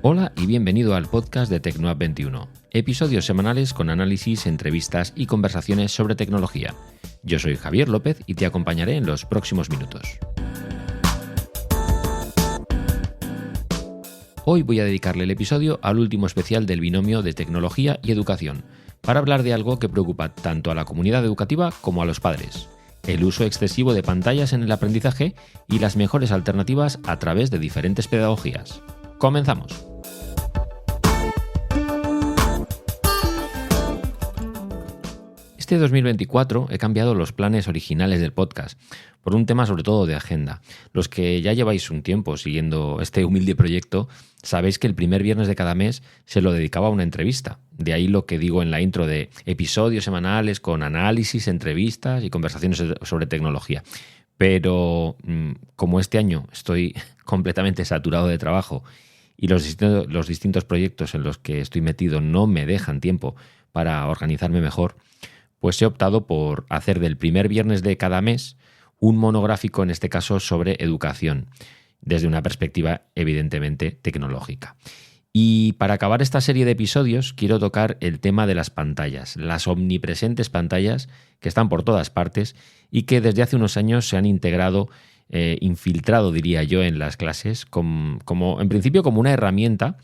Hola y bienvenido al podcast de Tecnoapp 21, episodios semanales con análisis, entrevistas y conversaciones sobre tecnología. Yo soy Javier López y te acompañaré en los próximos minutos. Hoy voy a dedicarle el episodio al último especial del binomio de tecnología y educación, para hablar de algo que preocupa tanto a la comunidad educativa como a los padres: el uso excesivo de pantallas en el aprendizaje y las mejores alternativas a través de diferentes pedagogías. ¡Comenzamos! Este 2024 he cambiado los planes originales del podcast, por un tema sobre todo de agenda. Los que ya lleváis un tiempo siguiendo este humilde proyecto, sabéis que el primer viernes de cada mes se lo dedicaba a una entrevista. De ahí lo que digo en la intro de episodios semanales con análisis, entrevistas y conversaciones sobre tecnología. Pero como este año estoy completamente saturado de trabajo y los distintos proyectos en los que estoy metido no me dejan tiempo para organizarme mejor, pues he optado por hacer del primer viernes de cada mes un monográfico, en este caso sobre educación, desde una perspectiva evidentemente tecnológica. Y para acabar esta serie de episodios quiero tocar el tema de las pantallas, las omnipresentes pantallas que están por todas partes y que desde hace unos años se han integrado, infiltrado diría yo, en las clases como en principio como una herramienta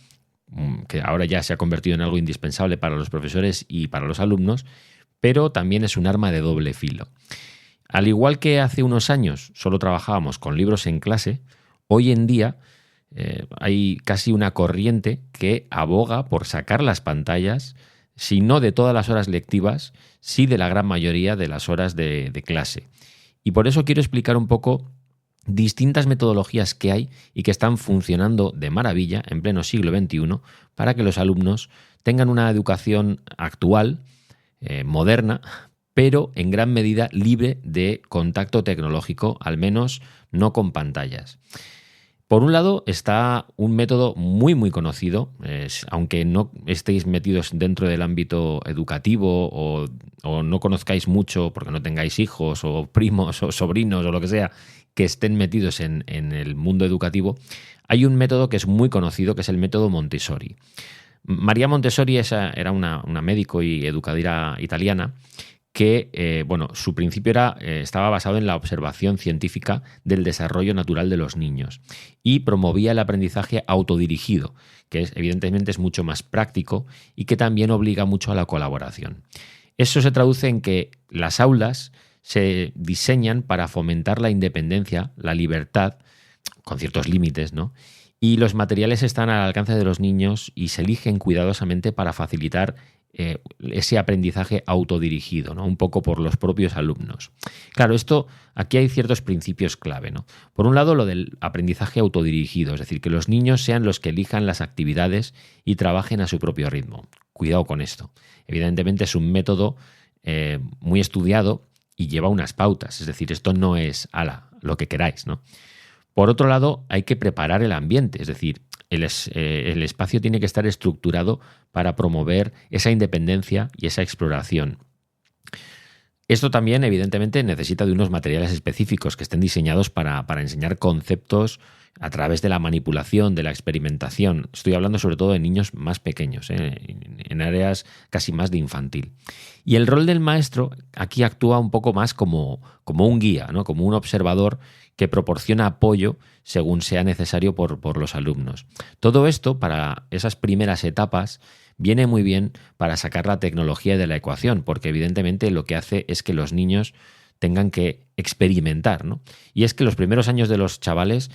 que ahora ya se ha convertido en algo indispensable para los profesores y para los alumnos, pero también es un arma de doble filo. Al igual que hace unos años solo trabajábamos con libros en clase, hoy en día hay casi una corriente que aboga por sacar las pantallas, si no de todas las horas lectivas, sí de la gran mayoría de las horas de clase. Y por eso quiero explicar un poco distintas metodologías que hay y que están funcionando de maravilla en pleno siglo XXI para que los alumnos tengan una educación actual, moderna, pero en gran medida libre de contacto tecnológico, al menos no con pantallas. Por un lado está un método muy conocido, aunque no estéis metidos dentro del ámbito educativo o no conozcáis mucho porque no tengáis hijos o primos o sobrinos o lo que sea que estén metidos en el mundo educativo. Hay un método que es muy conocido, que es el método Montessori. María Montessori era una médico y educadora italiana que, su principio estaba basado en la observación científica del desarrollo natural de los niños y promovía el aprendizaje autodirigido, que evidentemente es mucho más práctico y que también obliga mucho a la colaboración. Eso se traduce en que las aulas se diseñan para fomentar la independencia, la libertad, con ciertos límites, ¿no? Y los materiales están al alcance de los niños y se eligen cuidadosamente para facilitar ese aprendizaje autodirigido, ¿no? Un poco por los propios alumnos. Claro, aquí hay ciertos principios clave, ¿no? Por un lado, lo del aprendizaje autodirigido, es decir, que los niños sean los que elijan las actividades y trabajen a su propio ritmo. Cuidado con esto. Evidentemente es un método muy estudiado y lleva unas pautas, es decir, esto no es lo que queráis, ¿no? Por otro lado, hay que preparar el ambiente, es decir, el espacio tiene que estar estructurado para promover esa independencia y esa exploración. Esto también, evidentemente, necesita de unos materiales específicos que estén diseñados para enseñar conceptos a través de la manipulación, de la experimentación. Estoy hablando sobre todo de niños más pequeños, en áreas casi más de infantil. Y el rol del maestro aquí actúa un poco más como un guía, ¿no? Como un observador que proporciona apoyo según sea necesario por los alumnos. Todo esto, para esas primeras etapas, viene muy bien para sacar la tecnología de la ecuación, porque evidentemente lo que hace es que los niños tengan que experimentar, ¿no? Y es que los primeros años de los chavales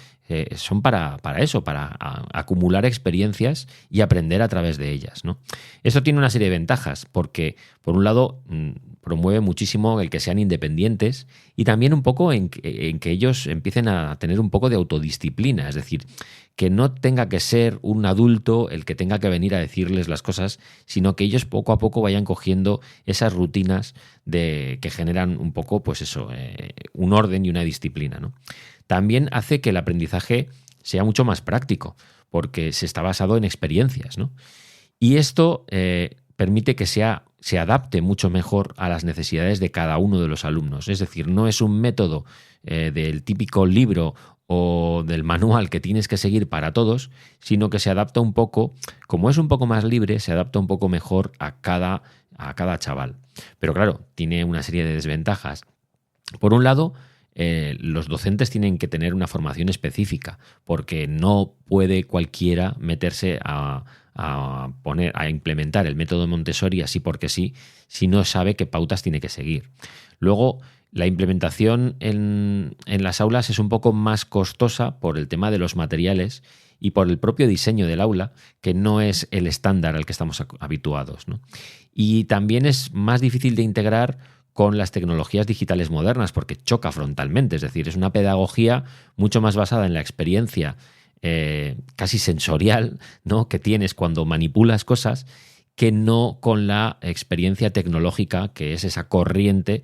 son para eso, para acumular experiencias y aprender a través de ellas, ¿no? Esto tiene una serie de ventajas, porque por un lado promueve muchísimo el que sean independientes y también un poco en que ellos empiecen a tener un poco de autodisciplina, es decir, que no tenga que ser un adulto el que tenga que venir a decirles las cosas, sino que ellos poco a poco vayan cogiendo esas rutinas que generan un poco, pues eso, un orden y una disciplina, ¿no? También hace que el aprendizaje sea mucho más práctico, porque se está basado en experiencias, ¿no? Y esto permite que se adapte mucho mejor a las necesidades de cada uno de los alumnos. Es decir, no es un método del típico libro o del manual que tienes que seguir para todos, sino que se adapta un poco, como es un poco más libre, se adapta un poco mejor a cada chaval. Pero claro, tiene una serie de desventajas. Por un lado, los docentes tienen que tener una formación específica, porque no puede cualquiera meterse a implementar el método Montessori así porque sí, si no sabe qué pautas tiene que seguir. Luego, la implementación en las aulas es un poco más costosa por el tema de los materiales y por el propio diseño del aula, que no es el estándar al que estamos habituados, ¿no? Y también es más difícil de integrar con las tecnologías digitales modernas, porque choca frontalmente, es decir, es una pedagogía mucho más basada en la experiencia casi sensorial, ¿no?, que tienes cuando manipulas cosas, que no con la experiencia tecnológica, que es esa corriente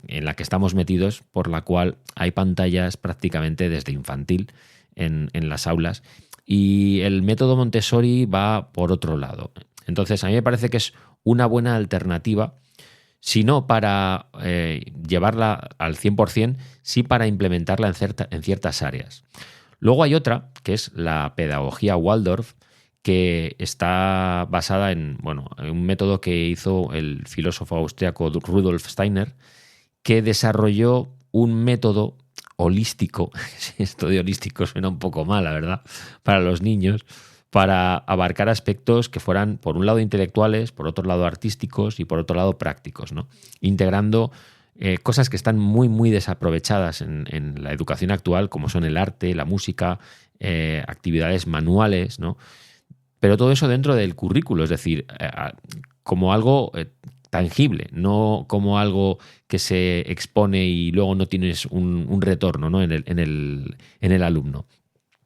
en la que estamos metidos, por la cual hay pantallas prácticamente desde infantil en las aulas, y el método Montessori va por otro lado. Entonces, a mí me parece que es una buena alternativa, si no para llevarla al 100%, sí para implementarla en ciertas áreas. Luego hay otra, que es la pedagogía Waldorf, que está basada en un método que hizo el filósofo austríaco Rudolf Steiner, que desarrolló un método holístico, esto de holístico suena un poco mal, la verdad, para los niños, para abarcar aspectos que fueran, por un lado, intelectuales, por otro lado, artísticos y por otro lado, prácticos, ¿no? Integrando cosas que están muy, muy desaprovechadas en la educación actual, como son el arte, la música, actividades manuales, ¿no? Pero todo eso dentro del currículo, es decir, como algo tangible, no como algo que se expone y luego no tienes un retorno, ¿no?, en el alumno.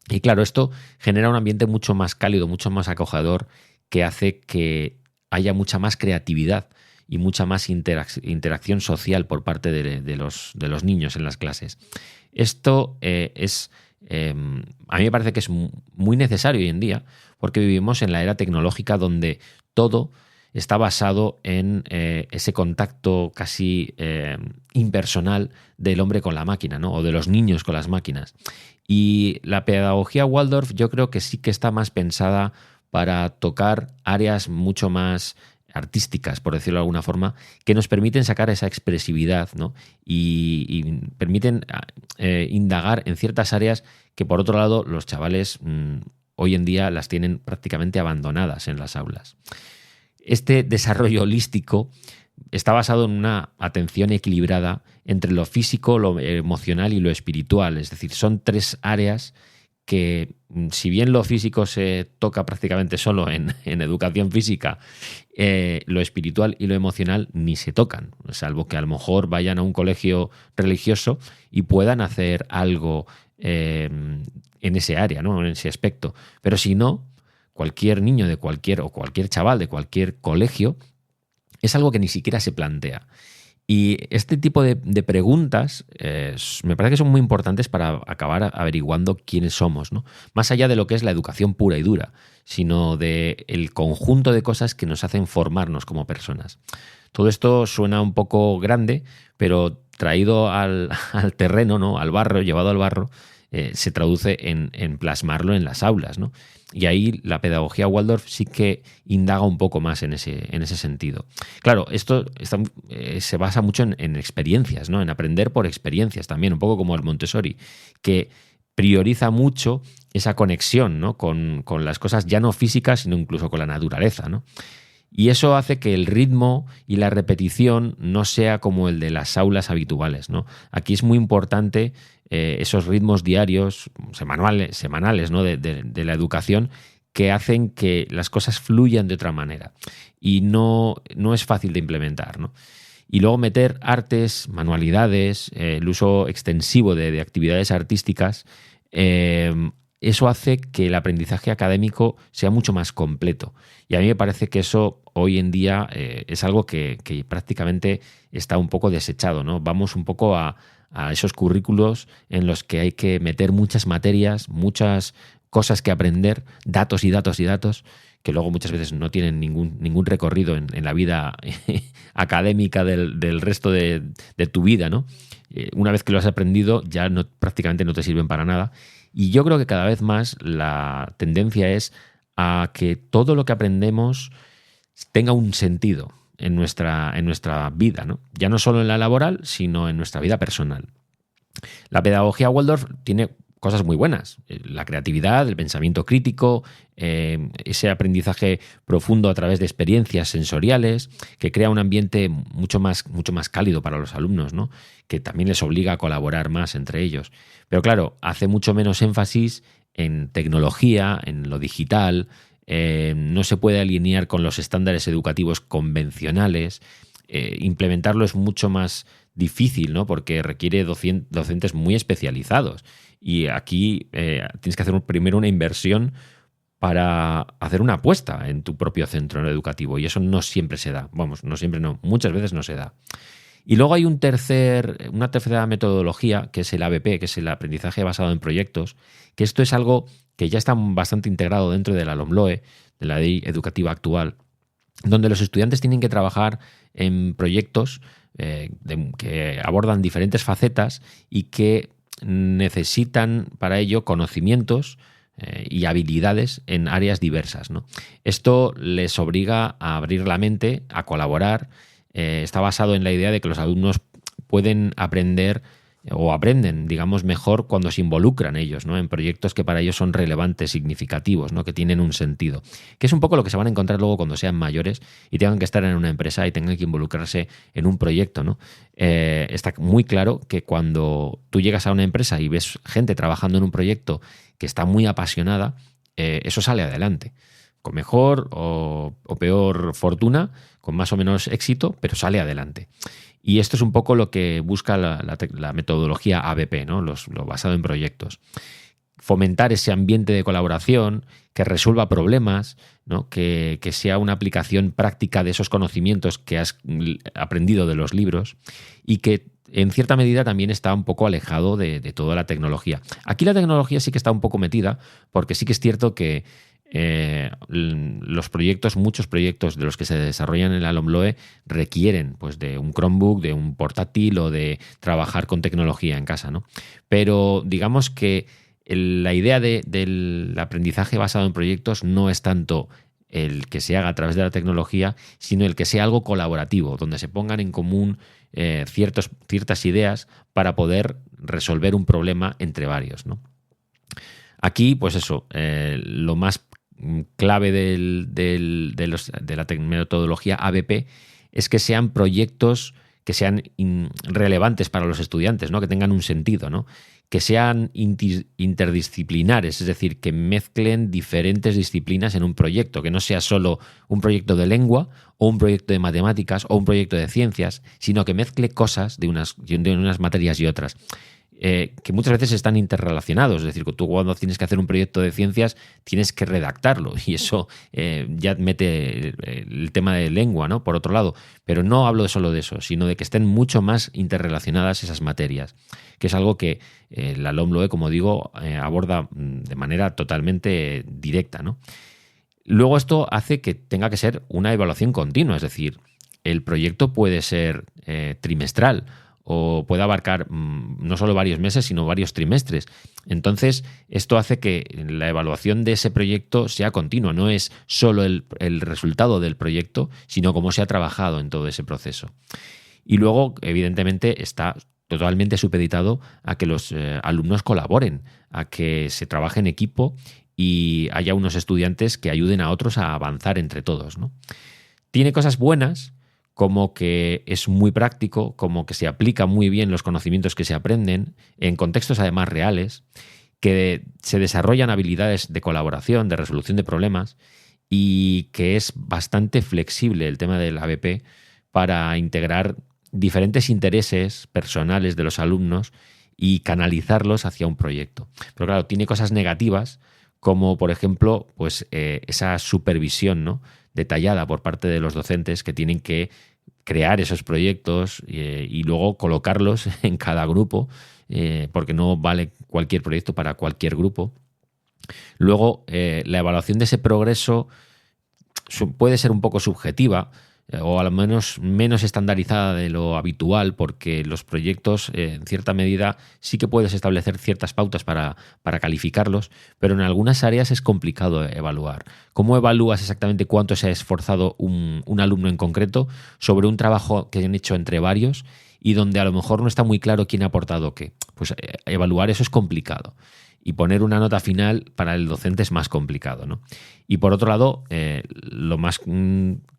Y claro, esto genera un ambiente mucho más cálido, mucho más acogedor, que hace que haya mucha más creatividad y mucha más interacción social por parte de los niños en las clases. Esto a mí me parece que es muy necesario hoy en día, porque vivimos en la era tecnológica donde todo está basado en ese contacto casi impersonal del hombre con la máquina, ¿no?, o de los niños con las máquinas. Y la pedagogía Waldorf yo creo que sí que está más pensada para tocar áreas mucho más artísticas, por decirlo de alguna forma, que nos permiten sacar esa expresividad, ¿no?, y permiten indagar en ciertas áreas que, por otro lado, los chavales hoy en día las tienen prácticamente abandonadas en las aulas. Este desarrollo holístico está basado en una atención equilibrada entre lo físico, lo emocional y lo espiritual. Es decir, son tres áreas que, si bien lo físico se toca prácticamente solo en educación física, lo espiritual y lo emocional ni se tocan, salvo que a lo mejor vayan a un colegio religioso y puedan hacer algo en ese área, ¿no?, en ese aspecto. Pero si no, cualquier niño de cualquier chaval de cualquier colegio es algo que ni siquiera se plantea. Y este tipo de preguntas me parece que son muy importantes para acabar averiguando quiénes somos, ¿no? Más allá de lo que es la educación pura y dura, sino del conjunto de cosas que nos hacen formarnos como personas. Todo esto suena un poco grande, pero traído al terreno, ¿no?, al barro, llevado al barro, se traduce en plasmarlo en las aulas, ¿no? Y ahí la pedagogía Waldorf sí que indaga un poco más en ese sentido. Claro, esto se basa mucho en experiencias, ¿no?, en aprender por experiencias también, un poco como el Montessori, que prioriza mucho esa conexión, ¿no?, con las cosas ya no físicas, sino incluso con la naturaleza, ¿no? Y eso hace que el ritmo y la repetición no sea como el de las aulas habituales, ¿no? Aquí es muy importante esos ritmos diarios, semanales, ¿no?, de la educación, que hacen que las cosas fluyan de otra manera. Y no es fácil de implementar, ¿no? Y luego meter artes, manualidades, el uso extensivo de actividades artísticas, eso hace que el aprendizaje académico sea mucho más completo. Y a mí me parece que eso hoy en día es algo que prácticamente está un poco desechado, ¿no? Vamos un poco a esos currículos en los que hay que meter muchas materias, muchas cosas que aprender, datos y datos y datos, que luego muchas veces no tienen ningún recorrido en la vida académica del resto de tu vida, ¿no? Una vez que lo has aprendido, ya prácticamente no te sirven para nada. Y yo creo que cada vez más la tendencia es a que todo lo que aprendemos tenga un sentido en nuestra vida, ¿no? Ya no solo en la laboral, sino en nuestra vida personal. La pedagogía Waldorf tiene cosas muy buenas. La creatividad, el pensamiento crítico, ese aprendizaje profundo a través de experiencias sensoriales, que crea un ambiente mucho más cálido para los alumnos, ¿no? Que también les obliga a colaborar más entre ellos. Pero claro, hace mucho menos énfasis en tecnología, en lo digital, no se puede alinear con los estándares educativos convencionales. Implementarlo es mucho más difícil, ¿no? Porque requiere docentes muy especializados. Y aquí tienes que hacer primero una inversión para hacer una apuesta en tu propio centro educativo. Y eso no siempre se da. Vamos, no siempre no. Muchas veces no se da. Y luego hay una tercera metodología, que es el ABP, que es el aprendizaje basado en proyectos, que esto es algo que ya está bastante integrado dentro de la LOMLOE, de la ley educativa actual, donde los estudiantes tienen que trabajar en proyectos que abordan diferentes facetas y que necesitan para ello conocimientos y habilidades en áreas diversas, ¿no? Esto les obliga a abrir la mente, a colaborar. Está basado en la idea de que los alumnos pueden aprender o aprenden, digamos, mejor cuando se involucran ellos, ¿no? En proyectos que para ellos son relevantes, significativos, ¿no? Que tienen un sentido. Que es un poco lo que se van a encontrar luego cuando sean mayores y tengan que estar en una empresa y tengan que involucrarse en un proyecto, ¿no? Está muy claro que cuando tú llegas a una empresa y ves gente trabajando en un proyecto que está muy apasionada, eso sale adelante. Con mejor o peor fortuna, con más o menos éxito, pero sale adelante. Y esto es un poco lo que busca la metodología ABP, ¿no? Lo basado en proyectos. Fomentar ese ambiente de colaboración, que resuelva problemas, ¿no? Que sea una aplicación práctica de esos conocimientos que has aprendido de los libros y que en cierta medida también está un poco alejado de toda la tecnología. Aquí la tecnología sí que está un poco metida, porque sí que es cierto que muchos proyectos de los que se desarrollan en la LOMLOE requieren pues de un Chromebook, de un portátil o de trabajar con tecnología en casa, ¿no? Pero digamos que la idea del aprendizaje basado en proyectos no es tanto el que se haga a través de la tecnología, sino el que sea algo colaborativo, donde se pongan en común ciertas ideas para poder resolver un problema entre varios, ¿no? Aquí, pues eso, lo más clave de la metodología ABP es que sean proyectos que sean relevantes para los estudiantes, ¿no? Que tengan un sentido, ¿no? Que sean interdisciplinares, es decir, que mezclen diferentes disciplinas en un proyecto, que no sea solo un proyecto de lengua o un proyecto de matemáticas o un proyecto de ciencias, sino que mezcle cosas de unas materias y otras. Que muchas veces están interrelacionados, es decir, que tú cuando tienes que hacer un proyecto de ciencias tienes que redactarlo y eso ya mete el tema de lengua, ¿no? Por otro lado, pero no hablo solo de eso, sino de que estén mucho más interrelacionadas esas materias, que es algo que la LOMLOE, como digo, aborda de manera totalmente directa, ¿no? Luego esto hace que tenga que ser una evaluación continua, es decir, el proyecto puede ser trimestral o puede abarcar no solo varios meses, sino varios trimestres. Entonces, esto hace que la evaluación de ese proyecto sea continua. No es solo el resultado del proyecto, sino cómo se ha trabajado en todo ese proceso. Y luego, evidentemente, está totalmente supeditado a que los alumnos colaboren, a que se trabaje en equipo y haya unos estudiantes que ayuden a otros a avanzar entre todos, ¿no? Tiene cosas buenas, como que es muy práctico, como que se aplica muy bien los conocimientos que se aprenden en contextos además reales, que se desarrollan habilidades de colaboración, de resolución de problemas y que es bastante flexible el tema del ABP para integrar diferentes intereses personales de los alumnos y canalizarlos hacia un proyecto. Pero claro, tiene cosas negativas como, por ejemplo, pues esa supervisión, ¿no?, detallada por parte de los docentes que tienen que crear esos proyectos y luego colocarlos en cada grupo, porque no vale cualquier proyecto para cualquier grupo. Luego, la evaluación de ese progreso puede ser un poco subjetiva, o al menos menos estandarizada de lo habitual, porque los proyectos, en cierta medida, sí que puedes establecer ciertas pautas para calificarlos, pero en algunas áreas es complicado evaluar. ¿Cómo evalúas exactamente cuánto se ha esforzado un alumno en concreto sobre un trabajo que han hecho entre varios y donde a lo mejor no está muy claro quién ha aportado qué? Pues evaluar eso es complicado. Y poner una nota final para el docente es más complicado, ¿no? Y por otro lado,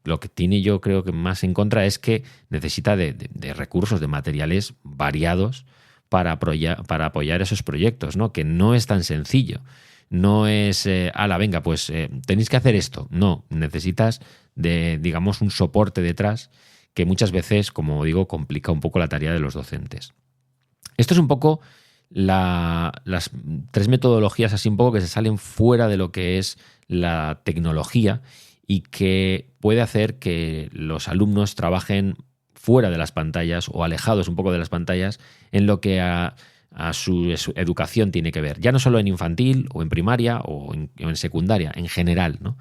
lo que tiene, yo creo que más en contra, es que necesita de recursos, de materiales variados para apoyar esos proyectos, ¿no? Que no es tan sencillo. No es, venga, pues tenéis que hacer esto. No, necesitas de, digamos, un soporte detrás que muchas veces, como digo, complica un poco la tarea de los docentes. Esto es un poco las tres metodologías así un poco que se salen fuera de lo que es la tecnología y que puede hacer que los alumnos trabajen fuera de las pantallas o alejados un poco de las pantallas en lo que a su educación tiene que ver, ya no solo en infantil o en primaria o en secundaria, en general, ¿no?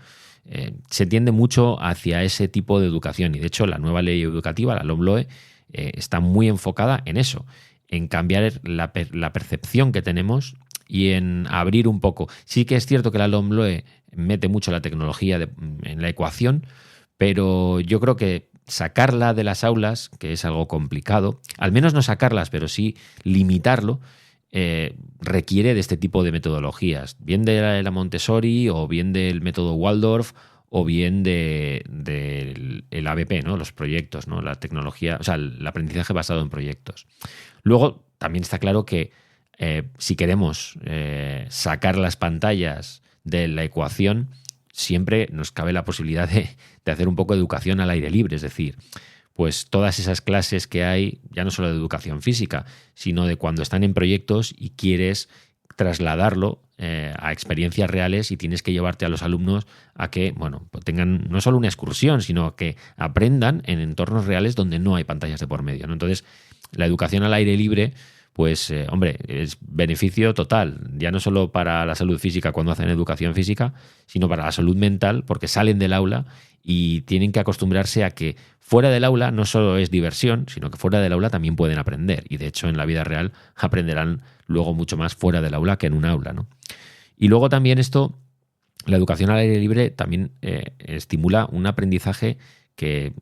Se tiende mucho hacia ese tipo de educación y de hecho la nueva ley educativa, la LOMLOE, está muy enfocada en eso, en cambiar la percepción que tenemos y en abrir un poco. Sí que es cierto que la LOMLOE mete mucho la tecnología en la ecuación, pero yo creo que sacarla de las aulas, que es algo complicado, al menos no sacarlas, pero sí limitarlo, requiere de este tipo de metodologías, bien de la Montessori o bien del método Waldorf o bien del ABP, ¿no? Los proyectos, ¿no? La tecnología, o sea, el aprendizaje basado en proyectos. Luego, también está claro que si queremos sacar las pantallas de la ecuación, siempre nos cabe la posibilidad de hacer un poco de educación al aire libre, es decir, pues todas esas clases que hay, ya no solo de educación física, sino de cuando están en proyectos y quieres trasladarlo a experiencias reales y tienes que llevarte a los alumnos a que, bueno, pues tengan no solo una excursión, sino que aprendan en entornos reales donde no hay pantallas de por medio, ¿no? Entonces, la educación al aire libre, pues, hombre, es beneficio total, ya no solo para la salud física cuando hacen educación física, sino para la salud mental, porque salen del aula y tienen que acostumbrarse a que fuera del aula no solo es diversión, sino que fuera del aula también pueden aprender. Y de hecho, en la vida real aprenderán luego mucho más fuera del aula que en un aula, ¿no? Y luego también esto, la educación al aire libre también estimula un aprendizaje que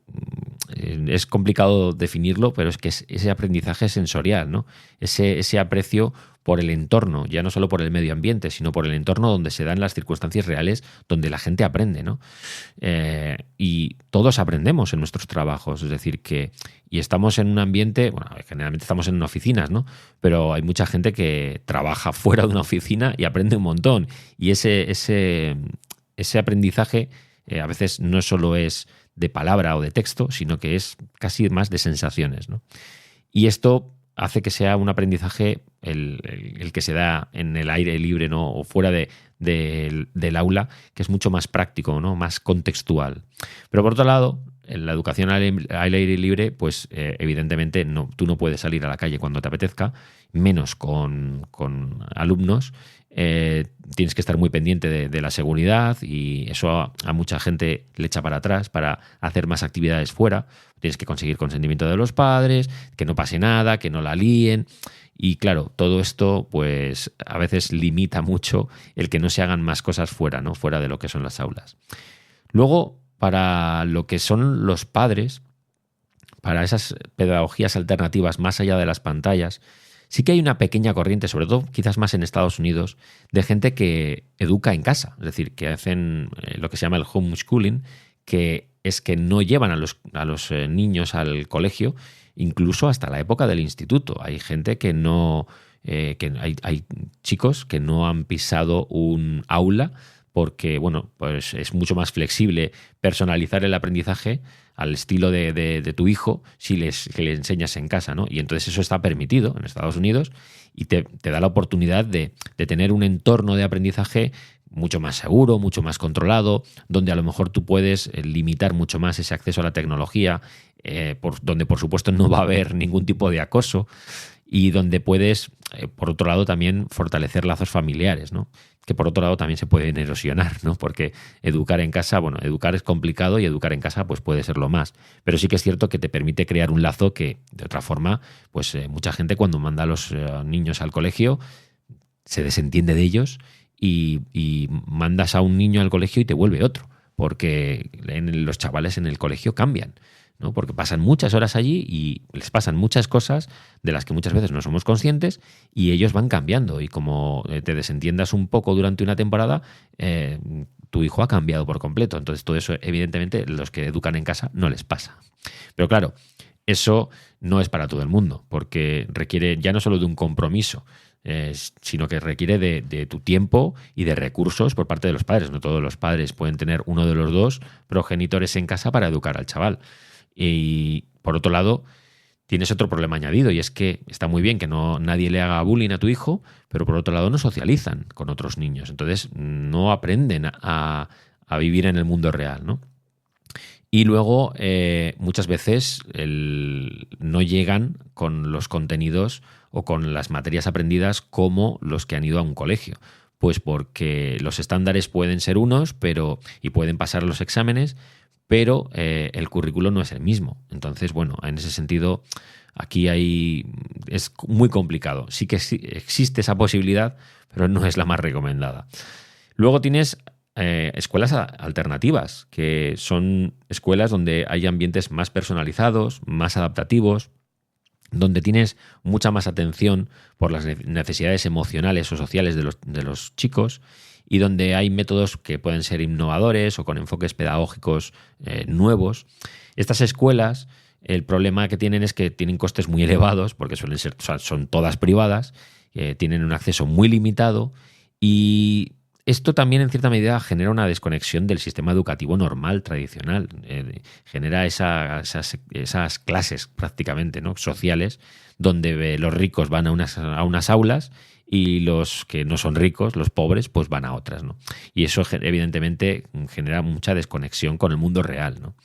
es complicado definirlo, pero es que es ese aprendizaje sensorial, ¿no? Ese aprecio por el entorno, ya no solo por el medio ambiente, sino por el entorno donde se dan las circunstancias reales, donde la gente aprende, ¿no? Y todos aprendemos en nuestros trabajos, es decir, y estamos en un ambiente, bueno, generalmente estamos en oficinas, ¿no? Pero hay mucha gente que trabaja fuera de una oficina y aprende un montón. Y ese aprendizaje a veces no solo es de palabra o de texto, sino que es casi más de sensaciones, ¿no? Y esto hace que sea un aprendizaje el que se da en el aire libre, ¿no? O fuera del aula, que es mucho más práctico, ¿no? Más contextual. Pero por otro lado, en la educación al aire libre, pues evidentemente tú no puedes salir a la calle cuando te apetezca, menos con alumnos. Tienes que estar muy pendiente de la seguridad y eso a mucha gente le echa para atrás para hacer más actividades fuera. Tienes que conseguir consentimiento de los padres, que no pase nada, que no la líen. Y claro, todo esto pues a veces limita mucho el que no se hagan más cosas fuera, ¿no? Fuera de lo que son las aulas. Luego, para lo que son los padres, para esas pedagogías alternativas más allá de las pantallas, sí que hay una pequeña corriente, sobre todo quizás más en Estados Unidos, de gente que educa en casa, es decir, que hacen lo que se llama el homeschooling, que es que no llevan a los niños al colegio, incluso hasta la época del instituto. Hay gente que no, hay chicos que no han pisado un aula porque, bueno, pues es mucho más flexible personalizar el aprendizaje al estilo de tu hijo si que le enseñas en casa, ¿no? Y entonces eso está permitido en Estados Unidos y te da la oportunidad de tener un entorno de aprendizaje mucho más seguro, mucho más controlado, donde a lo mejor tú puedes limitar mucho más ese acceso a la tecnología, donde por supuesto no va a haber ningún tipo de acoso. y donde puedes, por otro lado, también fortalecer lazos familiares, ¿no? Que por otro lado también se pueden erosionar, ¿no? Porque educar en casa, bueno, educar es complicado y educar en casa pues puede ser lo más. Pero sí que es cierto que te permite crear un lazo que, de otra forma, pues mucha gente cuando manda a los niños al colegio se desentiende de ellos y mandas a un niño al colegio y te vuelve otro, porque los chavales en el colegio cambian, ¿no? Porque pasan muchas horas allí y les pasan muchas cosas de las que muchas veces no somos conscientes y ellos van cambiando y como te desentiendas un poco durante una temporada, tu hijo ha cambiado por completo. Entonces todo eso evidentemente los que educan en casa no les pasa. Pero claro, eso no es para todo el mundo porque requiere ya no solo de un compromiso, sino que requiere de tu tiempo y de recursos por parte de los padres. No todos los padres pueden tener uno de los dos progenitores en casa para educar al chaval. Y por otro lado, tienes otro problema añadido y es que está muy bien que nadie le haga bullying a tu hijo, pero por otro lado no socializan con otros niños. Entonces no aprenden a vivir en el mundo real, ¿no? Y luego muchas veces no llegan con los contenidos o con las materias aprendidas como los que han ido a un colegio. Pues porque los estándares pueden ser unos y pueden pasar los exámenes, pero el currículo no es el mismo. Entonces, bueno, en ese sentido, aquí es muy complicado. Sí que existe esa posibilidad, pero no es la más recomendada. Luego tienes escuelas alternativas, que son escuelas donde hay ambientes más personalizados, más adaptativos, donde tienes mucha más atención por las necesidades emocionales o sociales de los chicos y donde hay métodos que pueden ser innovadores o con enfoques pedagógicos nuevos. Estas escuelas, el problema que tienen es que tienen costes muy elevados porque son todas privadas, tienen un acceso muy limitado y esto también en cierta medida genera una desconexión del sistema educativo normal, tradicional. Genera esas clases prácticamente, ¿no? Sociales, donde los ricos van a unas aulas y los que no son ricos, los pobres, pues van a otras, ¿no? Y eso evidentemente genera mucha desconexión con el mundo real, ¿no?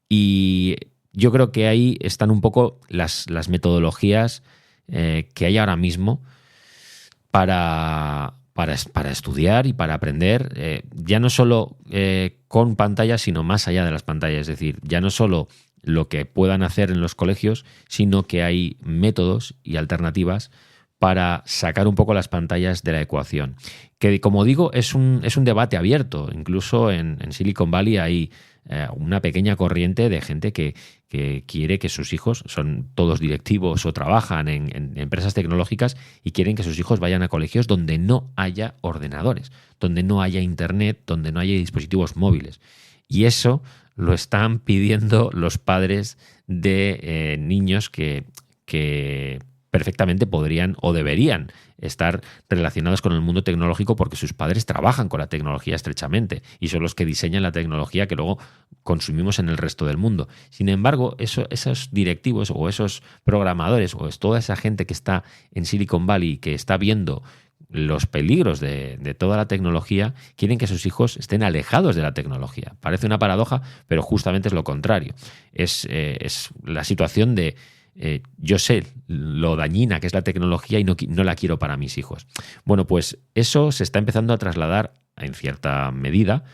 Y yo creo que ahí están un poco las metodologías que hay ahora mismo para estudiar y para aprender, ya no solo con pantallas, sino más allá de las pantallas. Es decir, ya no solo lo que puedan hacer en los colegios, sino que hay métodos y alternativas para sacar un poco las pantallas de la ecuación. Que, como digo, es un debate abierto. Incluso en Silicon Valley hay una pequeña corriente de gente que quiere que sus hijos, son todos directivos o trabajan en empresas tecnológicas y quieren que sus hijos vayan a colegios donde no haya ordenadores, donde no haya internet, donde no haya dispositivos móviles. Y eso lo están pidiendo los padres de niños que perfectamente podrían o deberían estar relacionados con el mundo tecnológico porque sus padres trabajan con la tecnología estrechamente y son los que diseñan la tecnología que luego consumimos en el resto del mundo. Sin embargo, esos directivos o esos programadores o toda esa gente que está en Silicon Valley que está viendo los peligros de toda la tecnología, quieren que sus hijos estén alejados de la tecnología. Parece una paradoja, pero justamente es lo contrario. Es la situación de yo sé lo dañina que es la tecnología y no la quiero para mis hijos. Bueno, pues eso se está empezando a trasladar en cierta medida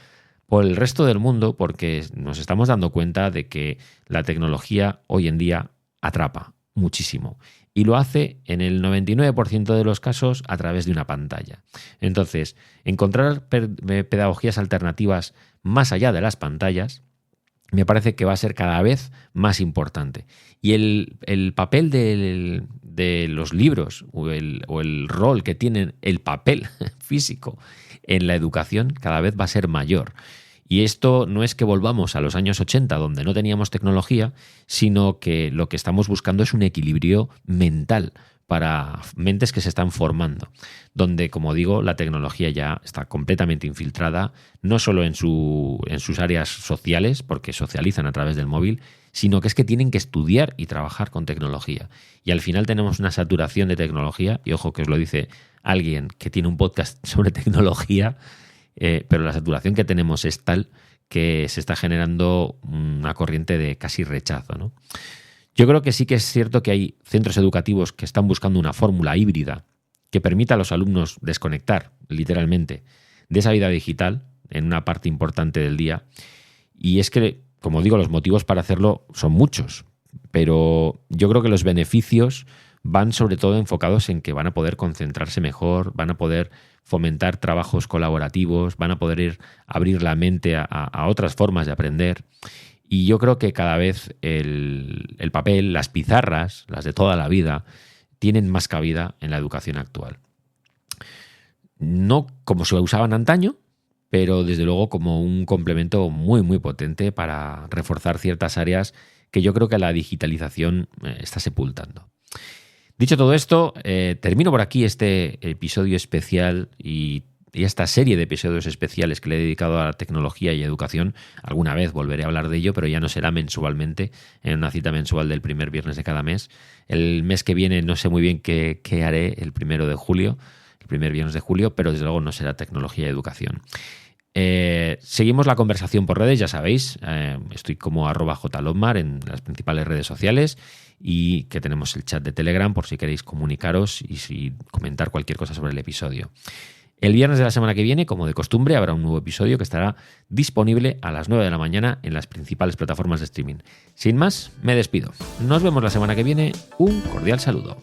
por el resto del mundo porque nos estamos dando cuenta de que la tecnología hoy en día atrapa muchísimo y lo hace en el 99% de los casos a través de una pantalla. Entonces, encontrar pedagogías alternativas más allá de las pantallas me parece que va a ser cada vez más importante. Y el papel de los libros o el rol que tienen el papel físico en la educación cada vez va a ser mayor. Y esto no es que volvamos a los años 80 donde no teníamos tecnología, sino que lo que estamos buscando es un equilibrio mental para mentes que se están formando, donde, como digo, la tecnología ya está completamente infiltrada, no solo en sus áreas sociales, porque socializan a través del móvil, sino que es que tienen que estudiar y trabajar con tecnología. Y al final tenemos una saturación de tecnología, y ojo que os lo dice alguien que tiene un podcast sobre tecnología, pero la saturación que tenemos es tal que se está generando una corriente de casi rechazo, ¿no? Yo creo que sí que es cierto que hay centros educativos que están buscando una fórmula híbrida que permita a los alumnos desconectar, literalmente, de esa vida digital en una parte importante del día. Y es que, como digo, los motivos para hacerlo son muchos, pero yo creo que los beneficios van sobre todo enfocados en que van a poder concentrarse mejor, van a poder fomentar trabajos colaborativos, van a poder abrir la mente a otras formas de aprender. Y yo creo que cada vez el papel, las pizarras, las de toda la vida, tienen más cabida en la educación actual. No como se usaban antaño, pero desde luego como un complemento muy, muy potente para reforzar ciertas áreas que yo creo que la digitalización está sepultando. Dicho todo esto, termino por aquí este episodio especial y esta serie de episodios especiales que le he dedicado a la tecnología y educación. Alguna vez volveré a hablar de ello, pero ya no será mensualmente, en una cita mensual del primer viernes de cada mes. El mes que viene no sé muy bien qué haré el 1 de julio, el primer viernes de julio, pero desde luego no será tecnología y educación. Seguimos la conversación por redes, ya sabéis, estoy como @jlomar en las principales redes sociales y que tenemos el chat de Telegram por si queréis comunicaros y comentar cualquier cosa sobre el episodio. El viernes de la semana que viene, como de costumbre, habrá un nuevo episodio que estará disponible a las 9 de la mañana en las principales plataformas de streaming. Sin más, me despido. Nos vemos la semana que viene. Un cordial saludo.